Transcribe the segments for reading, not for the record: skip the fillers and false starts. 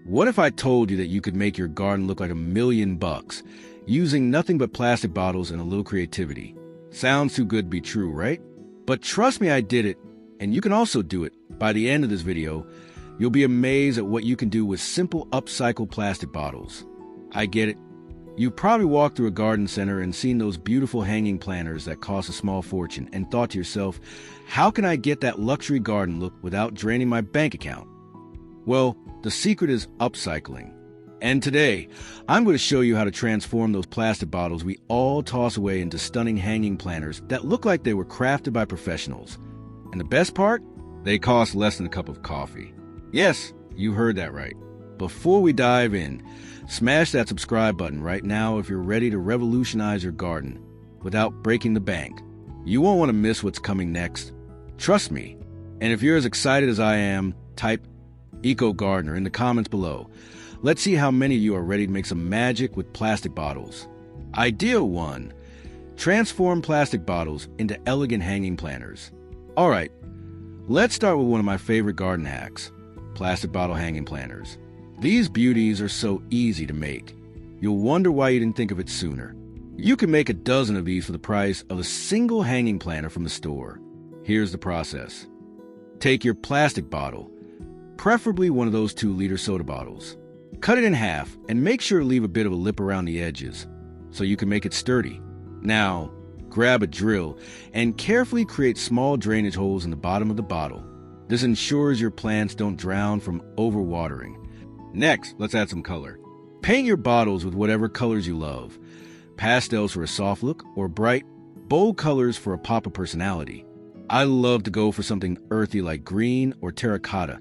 What if I told you that you could make your garden look like $1,000,000 using nothing but plastic bottles and a little creativity? Sounds too good to be true, right? But trust me, I did it, and you can also do it. By the end of this video, you'll be amazed at what you can do with simple upcycled plastic bottles. I get it. You've probably walked through a garden center and seen those beautiful hanging planters that cost a small fortune and thought to yourself, how can I get that luxury garden look without draining my bank account? Well, the secret is upcycling. And today, I'm going to show you how to transform those plastic bottles we all toss away into stunning hanging planters that look like they were crafted by professionals. And the best part? They cost less than a cup of coffee. Yes, you heard that right. Before we dive in, smash that subscribe button right now if you're ready to revolutionize your garden without breaking the bank. You won't want to miss what's coming next. Trust me. And if you're as excited as I am, type Eco Gardener in the comments below. Let's see how many of you are ready to make some magic with plastic bottles. Idea 1. Transform plastic bottles into elegant hanging planters. All right, let's start with one of my favorite garden hacks, plastic bottle hanging planters. These beauties are so easy to make. You'll wonder why you didn't think of it sooner. You can make a dozen of these for the price of a single hanging planter from the store. Here's the process. Take your plastic bottle, preferably one of those 2-liter soda bottles. Cut it in half and make sure to leave a bit of a lip around the edges so you can make it sturdy. Now, grab a drill and carefully create small drainage holes in the bottom of the bottle. This ensures your plants don't drown from overwatering. Next, let's add some color. Paint your bottles with whatever colors you love. Pastels for a soft look or bright, bold colors for a pop of personality. I love to go for something earthy like green or terracotta,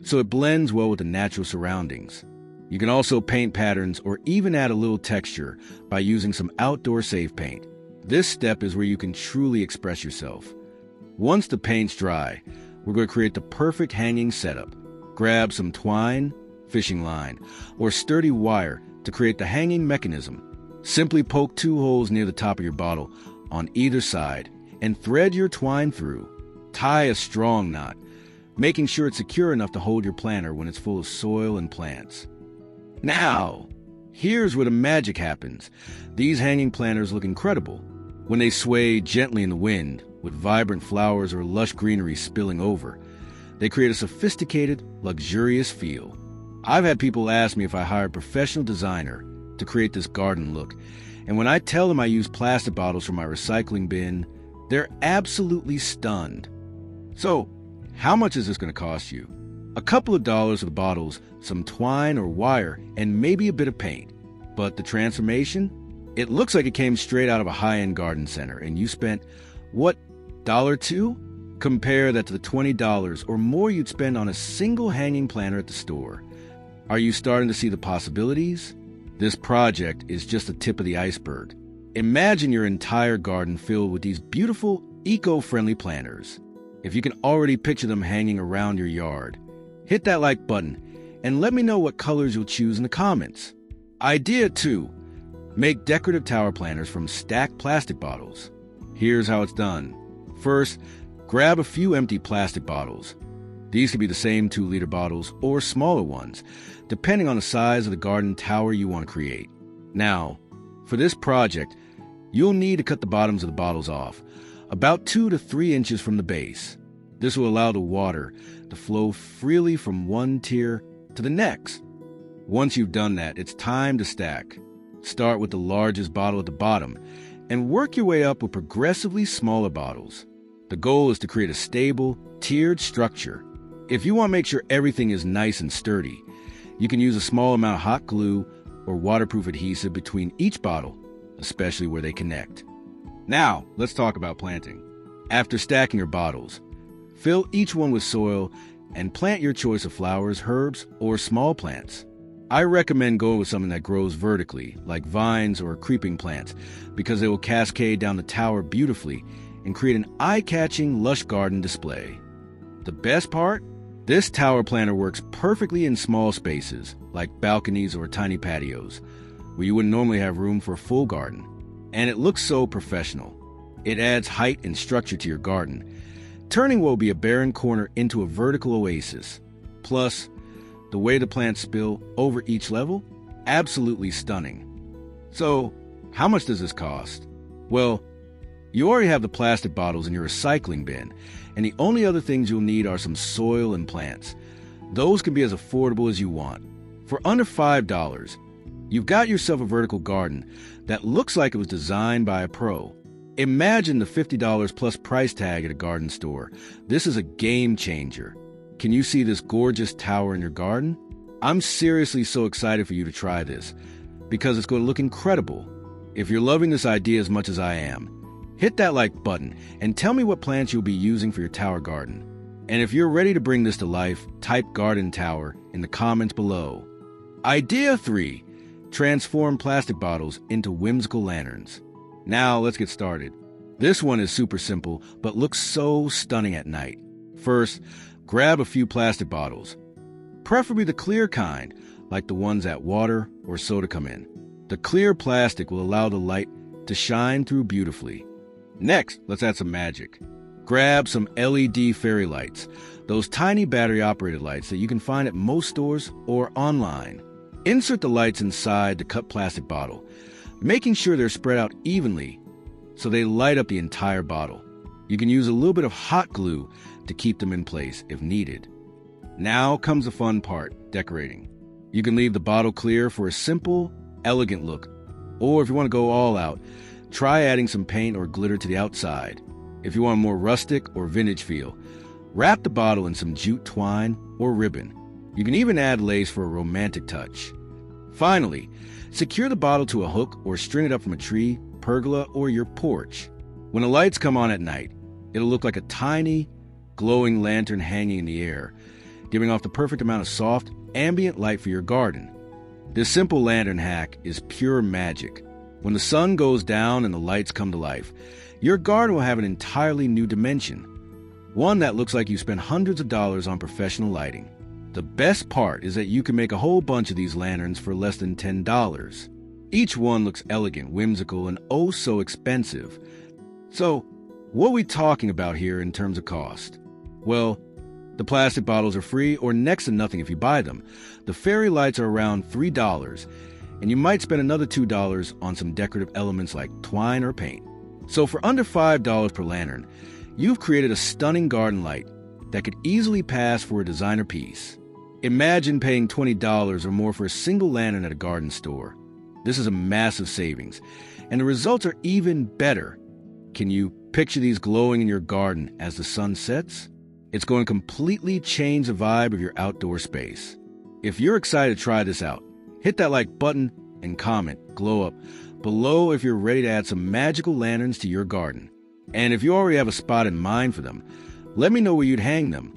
so it blends well with the natural surroundings. You can also paint patterns or even add a little texture by using some outdoor safe paint. This step is where you can truly express yourself. Once the paint's dry, we're going to create the perfect hanging setup. Grab some twine, fishing line, or sturdy wire to create the hanging mechanism. Simply poke 2 holes near the top of your bottle on either side and thread your twine through. Tie a strong knot, making sure it's secure enough to hold your planter when it's full of soil and plants. Now, here's where the magic happens. These hanging planters look incredible when they sway gently in the wind, with vibrant flowers or lush greenery spilling over. They create a sophisticated, luxurious feel. I've had people ask me if I hired a professional designer to create this garden look, and when I tell them I use plastic bottles from my recycling bin, they're absolutely stunned. So, how much is this going to cost you? A couple of dollars for the bottles, some twine or wire, and maybe a bit of paint. But the transformation? It looks like it came straight out of a high-end garden center, and you spent, what, $1.02? Compare that to the $20 or more you'd spend on a single hanging planter at the store. Are you starting to see the possibilities? This project is just the tip of the iceberg. Imagine your entire garden filled with these beautiful, eco-friendly planters. If you can already picture them hanging around your yard, hit that like button and let me know what colors you'll choose in the comments. Idea 2. Make decorative tower planters from stacked plastic bottles. Here's how it's done. First, grab a few empty plastic bottles. These could be the same 2-liter bottles or smaller ones, depending on the size of the garden tower you want to create. Now, for this project, you'll need to cut the bottoms of the bottles off, about 2 to 3 inches from the base. This will allow the water to flow freely from one tier to the next. Once you've done that, it's time to stack. Start with the largest bottle at the bottom and work your way up with progressively smaller bottles. The goal is to create a stable, tiered structure. If you want to make sure everything is nice and sturdy, you can use a small amount of hot glue or waterproof adhesive between each bottle, especially where they connect. Now, let's talk about planting. After stacking your bottles, fill each one with soil and plant your choice of flowers, herbs, or small plants. I recommend going with something that grows vertically, like vines or creeping plants, because they will cascade down the tower beautifully and create an eye-catching, lush garden display. The best part? This tower planter works perfectly in small spaces, like balconies or tiny patios, where you wouldn't normally have room for a full garden. And it looks so professional. It adds height and structure to your garden, turning what will be a barren corner into a vertical oasis. Plus, The way the plants spill over each level? Absolutely stunning. So, how much does this cost? Well, you already have the plastic bottles in your recycling bin, and the only other things you'll need are some soil and plants. Those can be as affordable as you want. For under $5, you've got yourself a vertical garden that looks like it was designed by a pro. Imagine the $50 plus price tag at a garden store. This is a game changer. Can you see this gorgeous tower in your garden? I'm seriously so excited for you to try this because it's going to look incredible. If you're loving this idea as much as I am, hit that like button and tell me what plants you'll be using for your tower garden. And if you're ready to bring this to life, type garden tower in the comments below. Idea 3. Transform plastic bottles into whimsical lanterns. Now let's get started. This one is super simple, but looks so stunning at night. First, grab a few plastic bottles, preferably the clear kind, like the ones that water or soda come in. The clear plastic will allow the light to shine through beautifully. Next, let's add some magic. Grab some LED fairy lights, those tiny battery-operated lights that you can find at most stores or online. Insert the lights inside the cut plastic bottle, making sure they're spread out evenly so they light up the entire bottle. You can use a little bit of hot glue to keep them in place if needed. Now comes the fun part, decorating. You can leave the bottle clear for a simple, elegant look, or if you want to go all out, try adding some paint or glitter to the outside. If you want a more rustic or vintage feel, wrap the bottle in some jute twine or ribbon. You can even add lace for a romantic touch. Finally, secure the bottle to a hook or string it up from a tree, pergola, or your porch. When the lights come on at night, it'll look like a tiny, glowing lantern hanging in the air, giving off the perfect amount of soft, ambient light for your garden. This simple lantern hack is pure magic. When the sun goes down and the lights come to life, your garden will have an entirely new dimension, one that looks like you spent hundreds of dollars on professional lighting. The best part is that you can make a whole bunch of these lanterns for less than $10. Each one looks elegant, whimsical, and oh so expensive. So, what are we talking about here in terms of cost? Well, the plastic bottles are free or next to nothing if you buy them. The fairy lights are around $3, and you might spend another $2 on some decorative elements like twine or paint. So for under $5 per lantern, you've created a stunning garden light that could easily pass for a designer piece. Imagine paying $20 or more for a single lantern at a garden store. This is a massive savings, and the results are even better. Can you picture these glowing in your garden as the sun sets? It's going to completely change the vibe of your outdoor space. If you're excited to try this out, hit that like button and comment, glow up, below if you're ready to add some magical lanterns to your garden. And if you already have a spot in mind for them, let me know where you'd hang them.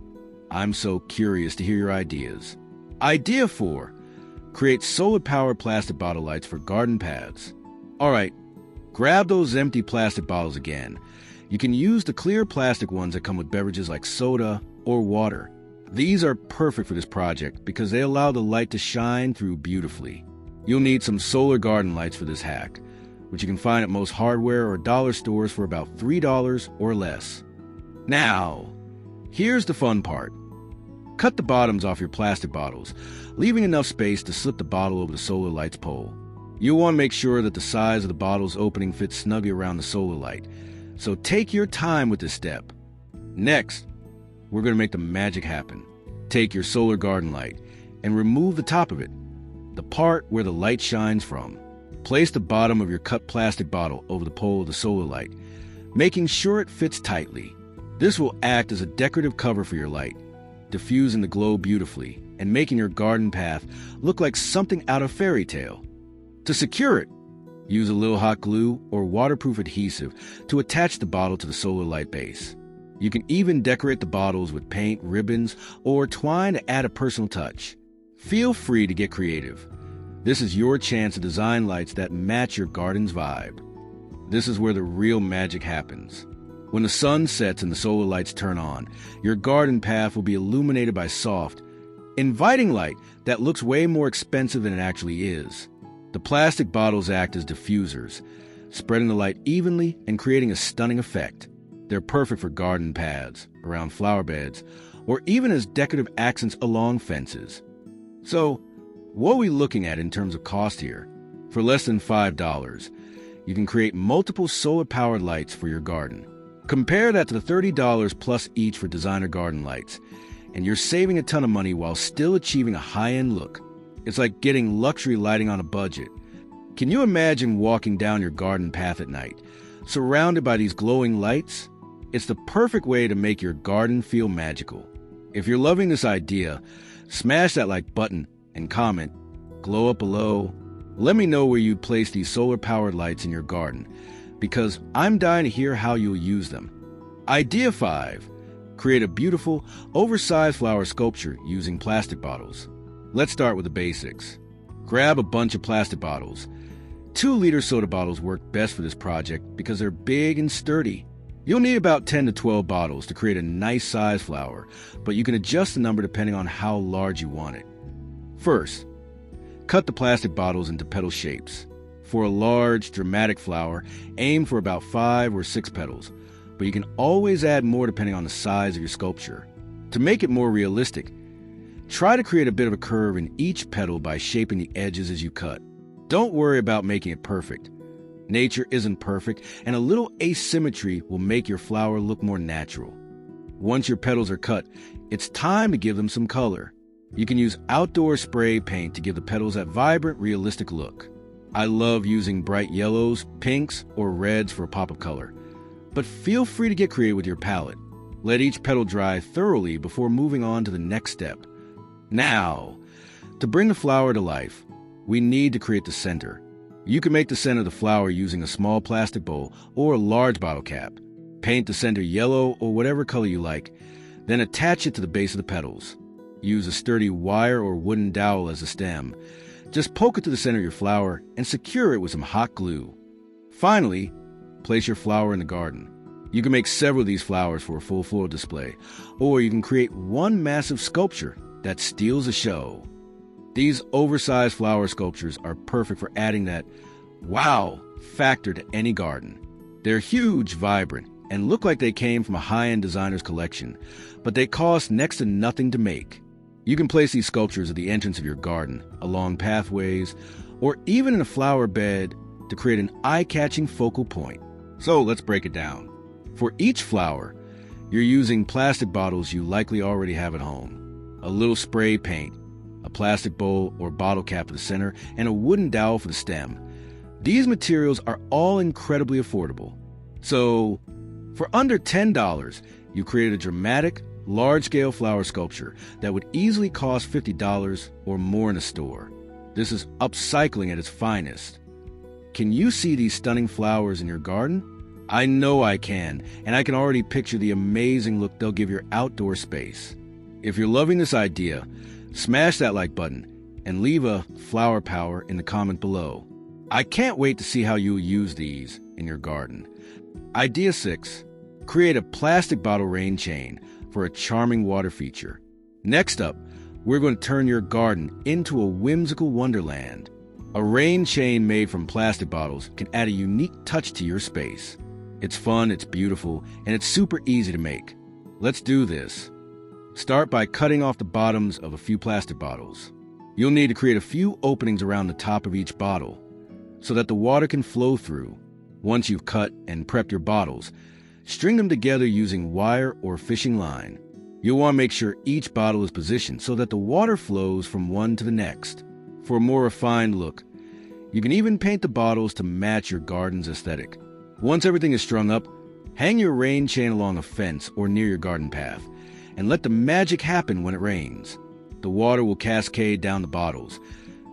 I'm so curious to hear your ideas. Idea 4. Create solar-powered plastic bottle lights for garden paths. Alright, grab those empty plastic bottles again. You can use the clear plastic ones that come with beverages like soda or water. These are perfect for this project because they allow the light to shine through beautifully. You'll need some solar garden lights for this hack, which you can find at most hardware or dollar stores for about $3 or less. Now, here's the fun part. Cut the bottoms off your plastic bottles, leaving enough space to slip the bottle over the solar light's pole. You'll want to make sure that the size of the bottle's opening fits snugly around the solar light, so take your time with this step. Next, we're going to make the magic happen. Take your solar garden light and remove the top of it, the part where the light shines from. Place the bottom of your cut plastic bottle over the pole of the solar light, making sure it fits tightly. This will act as a decorative cover for your light, diffusing the glow beautifully and making your garden path look like something out of fairy tale. To secure it, use a little hot glue or waterproof adhesive to attach the bottle to the solar light base. You can even decorate the bottles with paint, ribbons, or twine to add a personal touch. Feel free to get creative. This is your chance to design lights that match your garden's vibe. This is where the real magic happens. When the sun sets and the solar lights turn on, your garden path will be illuminated by soft, inviting light that looks way more expensive than it actually is. The plastic bottles act as diffusers, spreading the light evenly and creating a stunning effect. They're perfect for garden paths, around flower beds, or even as decorative accents along fences. So, what are we looking at in terms of cost here? For less than $5, you can create multiple solar-powered lights for your garden. Compare that to the $30 plus each for designer garden lights, and you're saving a ton of money while still achieving a high-end look. It's like getting luxury lighting on a budget. Can you imagine walking down your garden path at night, surrounded by these glowing lights? It's the perfect way to make your garden feel magical. If you're loving this idea, smash that like button and comment, glow up below. Let me know where you'd place these solar-powered lights in your garden, because I'm dying to hear how you'll use them. Idea 5. Create a beautiful, oversized flower sculpture using plastic bottles. Let's start with the basics. Grab a bunch of plastic bottles. 2-liter soda bottles work best for this project because they're big and sturdy. You'll need about 10 to 12 bottles to create a nice size flower, but you can adjust the number depending on how large you want it. First, cut the plastic bottles into petal shapes. For a large, dramatic flower, aim for about 5 or 6 petals, but you can always add more depending on the size of your sculpture. To make it more realistic, try to create a bit of a curve in each petal by shaping the edges as you cut. Don't worry about making it perfect. Nature isn't perfect, and a little asymmetry will make your flower look more natural. Once your petals are cut, it's time to give them some color. You can use outdoor spray paint to give the petals that vibrant, realistic look. I love using bright yellows, pinks, or reds for a pop of color. But feel free to get creative with your palette. Let each petal dry thoroughly before moving on to the next step. Now, to bring the flower to life, we need to create the center. You can make the center of the flower using a small plastic bowl or a large bottle cap. Paint the center yellow or whatever color you like, then attach it to the base of the petals. Use a sturdy wire or wooden dowel as a stem. Just poke it to the center of your flower and secure it with some hot glue. Finally, place your flower in the garden. You can make several of these flowers for a full floral display, or you can create one massive sculpture that steals the show. These oversized flower sculptures are perfect for adding that wow factor to any garden. They're huge, vibrant, and look like they came from a high-end designer's collection, but they cost next to nothing to make. You can place these sculptures at the entrance of your garden, along pathways, or even in a flower bed to create an eye-catching focal point. So let's break it down. For each flower, you're using plastic bottles you likely already have at home, a little spray paint, a plastic bowl or bottle cap for the center, and a wooden dowel for the stem. These materials are all incredibly affordable. So, for under $10, you created a dramatic, large-scale flower sculpture that would easily cost $50 or more in a store. This is upcycling at its finest. Can you see these stunning flowers in your garden? I know I can, and I can already picture the amazing look they'll give your outdoor space. If you're loving this idea, smash that like button and leave a flower power in the comment below. I can't wait to see how you'll use these in your garden. Idea 6. Create a plastic bottle rain chain for a charming water feature. Next up, we're going to turn your garden into a whimsical wonderland. A rain chain made from plastic bottles can add a unique touch to your space. It's fun, it's beautiful, and it's super easy to make. Let's do this. Start by cutting off the bottoms of a few plastic bottles. You'll need to create a few openings around the top of each bottle so that the water can flow through. Once you've cut and prepped your bottles, string them together using wire or fishing line. You'll want to make sure each bottle is positioned so that the water flows from one to the next. For a more refined look, you can even paint the bottles to match your garden's aesthetic. Once everything is strung up, hang your rain chain along a fence or near your garden path, and let the magic happen when it rains. The water will cascade down the bottles,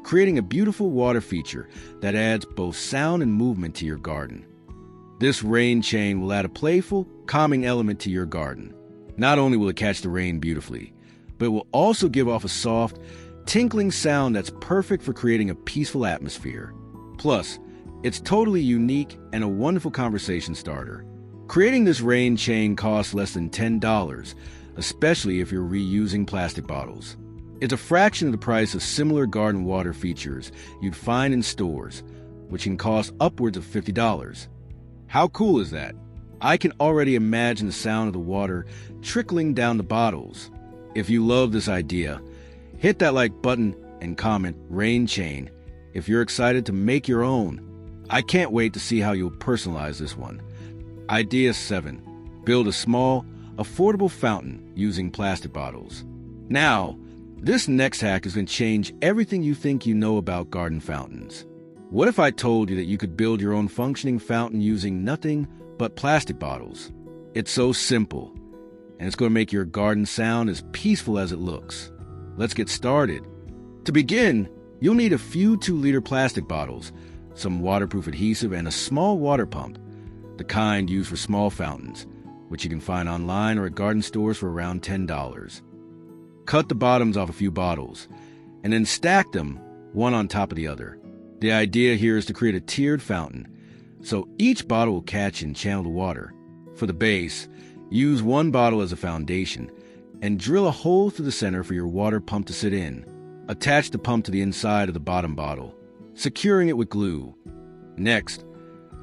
creating a beautiful water feature that adds both sound and movement to your garden. This rain chain will add a playful, calming element to your garden. Not only will it catch the rain beautifully, but it will also give off a soft, tinkling sound that's perfect for creating a peaceful atmosphere. Plus, it's totally unique and a wonderful conversation starter. Creating this rain chain costs less than $10, especially if you're reusing plastic bottles. It's a fraction of the price of similar garden water features you'd find in stores, which can cost upwards of $50. How cool is that? I can already imagine the sound of the water trickling down the bottles. If you love this idea, Hit that like button and comment Rain Chain if you're excited to make your own. I can't wait to see how you'll personalize this one. Idea 7. Build a small, affordable fountain using plastic bottles. Now, this next hack is going to change everything you think you know about garden fountains. What if I told you that you could build your own functioning fountain using nothing but plastic bottles? It's so simple, and it's going to make your garden sound as peaceful as it looks. Let's get started. To begin, you'll need a few 2-liter plastic bottles, some waterproof adhesive, and a small water pump, the kind used for small fountains, which you can find online or at garden stores for around $10. Cut the bottoms off a few bottles, and then stack them one on top of the other. The idea here is to create a tiered fountain, so each bottle will catch and channel the water. For the base, use one bottle as a foundation, and drill a hole through the center for your water pump to sit in. Attach the pump to the inside of the bottom bottle, securing it with glue. Next,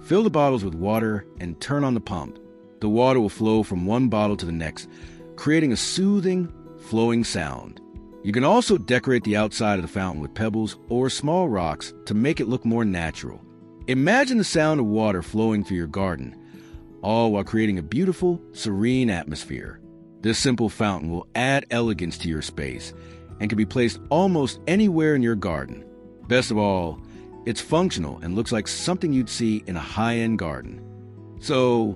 fill the bottles with water and turn on the pump. The water will flow from one bottle to the next, creating a soothing, flowing sound. You can also decorate the outside of the fountain with pebbles or small rocks to make it look more natural. Imagine the sound of water flowing through your garden, all while creating a beautiful, serene atmosphere. This simple fountain will add elegance to your space and can be placed almost anywhere in your garden. Best of all, it's functional and looks like something you'd see in a high-end garden. So,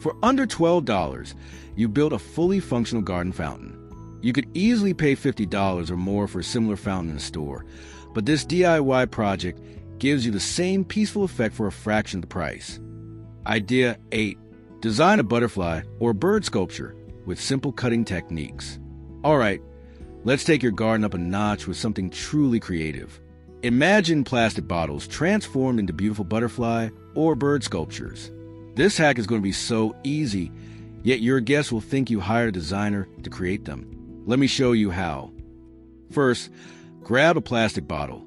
for under $12, you built a fully functional garden fountain. You could easily pay $50 or more for a similar fountain in a store, but this DIY project gives you the same peaceful effect for a fraction of the price. Idea 8. Design a butterfly or bird sculpture with simple cutting techniques. Alright, let's take your garden up a notch with something truly creative. Imagine plastic bottles transformed into beautiful butterfly or bird sculptures. This hack is going to be so easy, yet your guests will think you hired a designer to create them. Let me show you how. First, grab a plastic bottle.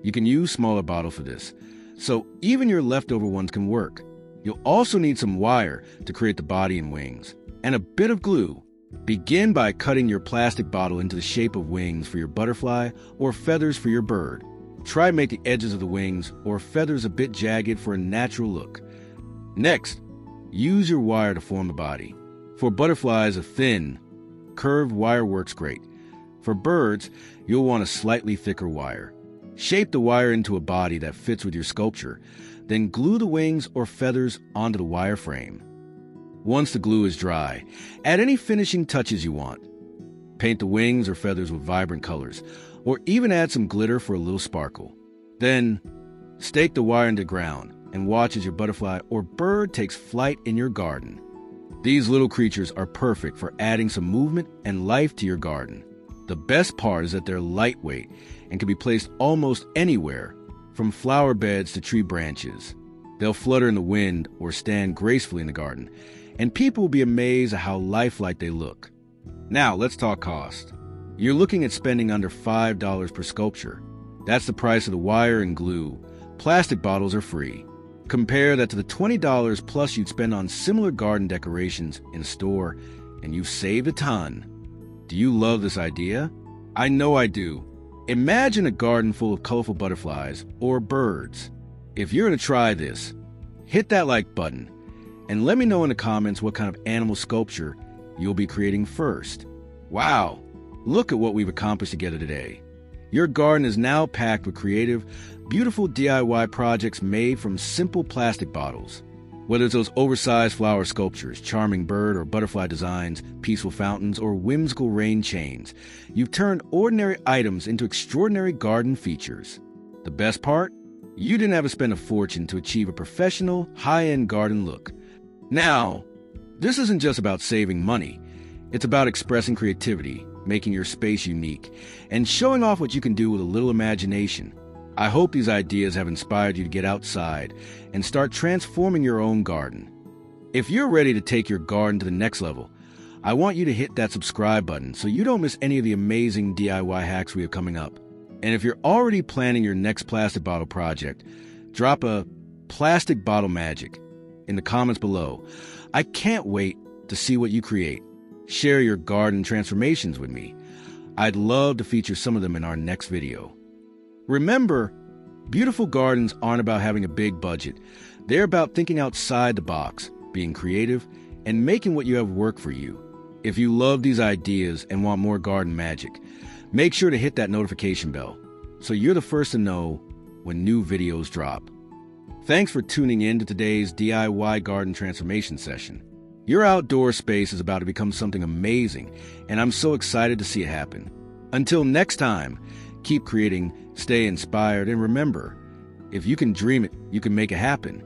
You can use smaller bottles for this, so even your leftover ones can work. You'll also need some wire to create the body and wings, and a bit of glue. Begin by cutting your plastic bottle into the shape of wings for your butterfly or feathers for your bird. Try to make the edges of the wings or feathers a bit jagged for a natural look. Next, use your wire to form the body. For butterflies, a thin, curved wire works great. For birds, you'll want a slightly thicker wire. Shape the wire into a body that fits with your sculpture, then glue the wings or feathers onto the wire frame. Once the glue is dry, add any finishing touches you want. Paint the wings or feathers with vibrant colors, or even add some glitter for a little sparkle. Then, stake the wire into the ground and watch as your butterfly or bird takes flight in your garden. These little creatures are perfect for adding some movement and life to your garden. The best part is that they're lightweight and can be placed almost anywhere, from flower beds to tree branches. They'll flutter in the wind or stand gracefully in the garden, and people will be amazed at how lifelike they look. Now, let's talk cost. You're looking at spending under $5 per sculpture. That's the price of the wire and glue. Plastic bottles are free. Compare that to the $20 plus you'd spend on similar garden decorations in a store, and you've saved a ton. Do you love this idea? I know I do. Imagine a garden full of colorful butterflies or birds. If you're going to try this, hit that like button, and let me know in the comments what kind of animal sculpture you'll be creating first. Wow, look at what we've accomplished together today. Your garden is now packed with creative, beautiful DIY projects made from simple plastic bottles. Whether it's those oversized flower sculptures, charming bird or butterfly designs, peaceful fountains, or whimsical rain chains, you've turned ordinary items into extraordinary garden features. The best part? You didn't have to spend a fortune to achieve a professional, high-end garden look. Now, this isn't just about saving money. It's about expressing creativity, making your space unique, and showing off what you can do with a little imagination. I hope these ideas have inspired you to get outside and start transforming your own garden. If you're ready to take your garden to the next level, I want you to hit that subscribe button so you don't miss any of the amazing DIY hacks we have coming up. And if you're already planning your next plastic bottle project, drop a plastic bottle magic in the comments below. I can't wait to see what you create. Share your garden transformations with me. I'd love to feature some of them in our next video. Remember, beautiful gardens aren't about having a big budget. They're about thinking outside the box, being creative, and making what you have work for you. If you love these ideas and want more garden magic, make sure to hit that notification bell so you're the first to know when new videos drop. Thanks for tuning in to today's DIY garden transformation session. Your outdoor space is about to become something amazing, and I'm so excited to see it happen. Until next time, keep creating, stay inspired, and remember, if you can dream it, you can make it happen.